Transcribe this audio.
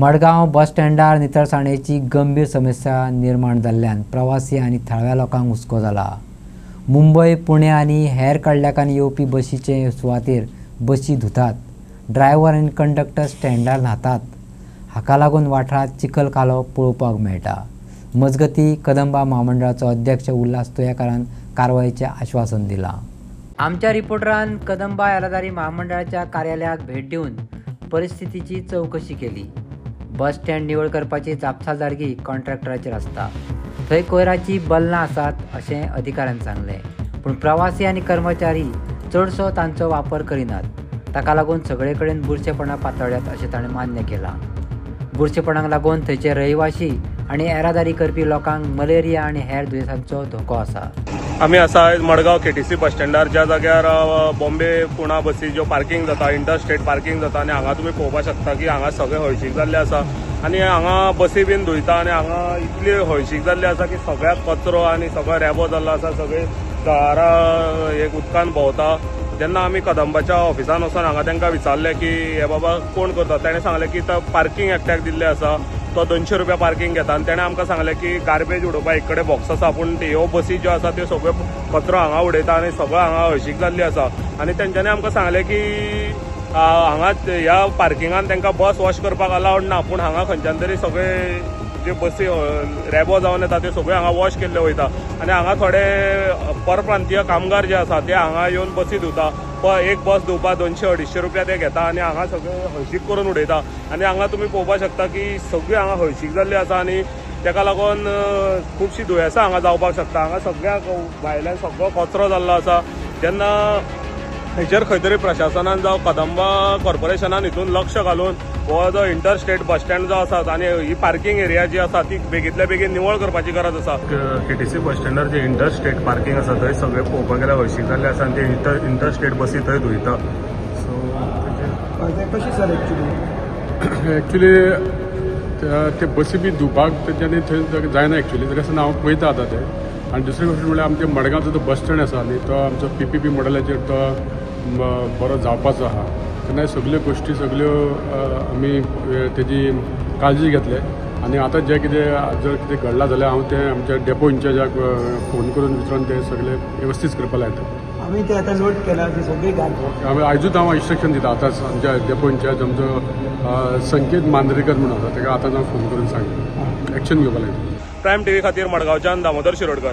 मडगांव बस स्टँडार नितळसाणेची गंभीर समस्या निर्माण जाल्ल्यान प्रवासी आनी थळव्या लोकांक हुस्को जाला। मुंबय, पुणे आनी हेर कडल्याकान येवपी बसीचे सुवातेर बसी धुतात, ड्रायव्हर आनी कंडक्टर स्टँडार न्हातात। हाका लागून वाठारांत चिखल कालो पळोवपाक मेळटा। मजगतीं कदंबा महामंडळाचो अध्यक्ष उल्हास तुयेकारान कारवायेचें आश्वासन दिलां। आमच्या रिपोर्टरान कदंबा येरादारी महामंडळाच्या कार्यालयाक भेट दिवन परिस्थितीची चवकशी केली। बस स्टँड निवळ करपाची जापसालदारकी कॉन्ट्रॅक्टराचेर आसता। थंय कोयराची बल्लां आसात अशें अधिकाऱ्यान सांगलें, पूण प्रवासी आनी कर्मचारी चडसो तांचो वापर करिनात। ताका लागून सगळे कडेन बुरशेपणां पातळ्ळ्यात अशें ताणें मान्य केलां। बुरशेपणाक लागून थंयचे रहिवाशी आनी येरादारी करपी लोकांक मलेरिया आनी हेर दुयेंसांचो धोको आसा। आमी आसा मडगांव केटीसी बस स्टँडार, ज्या जाग्यार बॉम्बे पुणा बसी ज्यो पार्किंग जाता, इंटरस्टेट पार्किंग जाता, आनी हांगा तुमी पळोवपाक शकता की हांगा सगळे हळशीक जाल्ले आसा आनी हांगा बसी बीन धुयता आनी हांगा इतली हळशीक जाल्ली आसा की सगळ्याक कचरो आनी सगळो रेबो जाल्लो आसा। सगळे जळारां एक उदकान भोंवता। जेन्ना आमी कदंबाच्या ऑफिसान वचून हांगा तांकां विचारलें की हे बाबा कोण करता, ताणें सांगलें की तो पार्किंग एकट्याक दिल्लें आसा, तो 200 रुपया पार्किंग घेता। आनी ताणें आमकां सांगलें की गार्बेज उडोवपाक एक कडेन बॉक्स आसा, पूण ह्यो बसी ज्यो आसा त्यो सगळ्यो कचरो हांगा उडयता आनी सगळो हांगा हळशीक जाल्ली आसा। आनी तेंच्यांनी आमकां सांगलें की हांगा ह्या पार्किंगान तांकां बस वॉश करपाक अलावड ना, पूण हांगा खंयच्यान तरी सगळे जे बसी रेबो जावन येता त्यो सगळ्यो हांगा वॉश केल्ल्यो वयता। आनी हांगा थोडे परप्रांतीय कामगार जे आसा ते हांगा येवन बसी धुता। एक बस धुवपाक 200-250 रुपया ते घेता आनी हांगा सगळे हळशीक करून उडयता। आनी हांगा तुमी पळोवपाक शकता की सगळी हांगा हळशीक जाल्ली आसा आनी ताका लागून खुबशीं दुयेंसां हांगा जावपाक शकता। हांगा सगळ्याक भायल्यान सगळो कचरो जाल्लो आसा। जेन्ना हेचेर खंय तरी प्रशासनान जावं कदंबा कॉर्पोरेशनान हितून लक्ष घालून हो जो इंटरस्टेट बस स्टँड जो आसा आनी ही पार्किंग एरिया जी आसा ती बेगींतल्या बेगीन निवळ करपाची गरज आसा। केटीसी बस स्टँडार जे इंटरस्टेट पार्किंग आसा थंय सगळे पळोवपाक गेल्यार हळशीक जाल्ले आसा आनी ते इंटरस्टेट बसी थंय धुयता। सो कशी सर एक्चुली ते बसी बी धुवपाक तेंच्यांनी थंय जायना एक्चुली, तरी हांव पळयता आतां ते। आनी दुसरी गोष्ट म्हणल्यार आमच्या मडगांवचो जो बस स्टँड आसा न्ही तो आमचो PPP मॉडेलाचेर तो बरो जावपाचो आहा। तेन्ना सगल्यो गोश्टी सगल्यो आमी तेजी काळजी घेतले आनी आतां जे कितें जर कितें घडलां जाल्यार हांव तें आमच्या डेपो इंचार्जाक फोन करून विचारून ते सगळे वेवस्थीत करपाक लायता। आमी ते आतां नोट केला की सगळी गाडी आयजूच हांव इंस्ट्रक्शन दिता आतांच आमच्या डेपो इंचार्ज आमचो संकेत मांद्रेकर म्हणून आसा ताका आतांच हांव फोन करून सांगता एक्शन घेवपाक लायता। प्रायम TV खातीर मडगांवच्यान दामोदर शिरोडकर।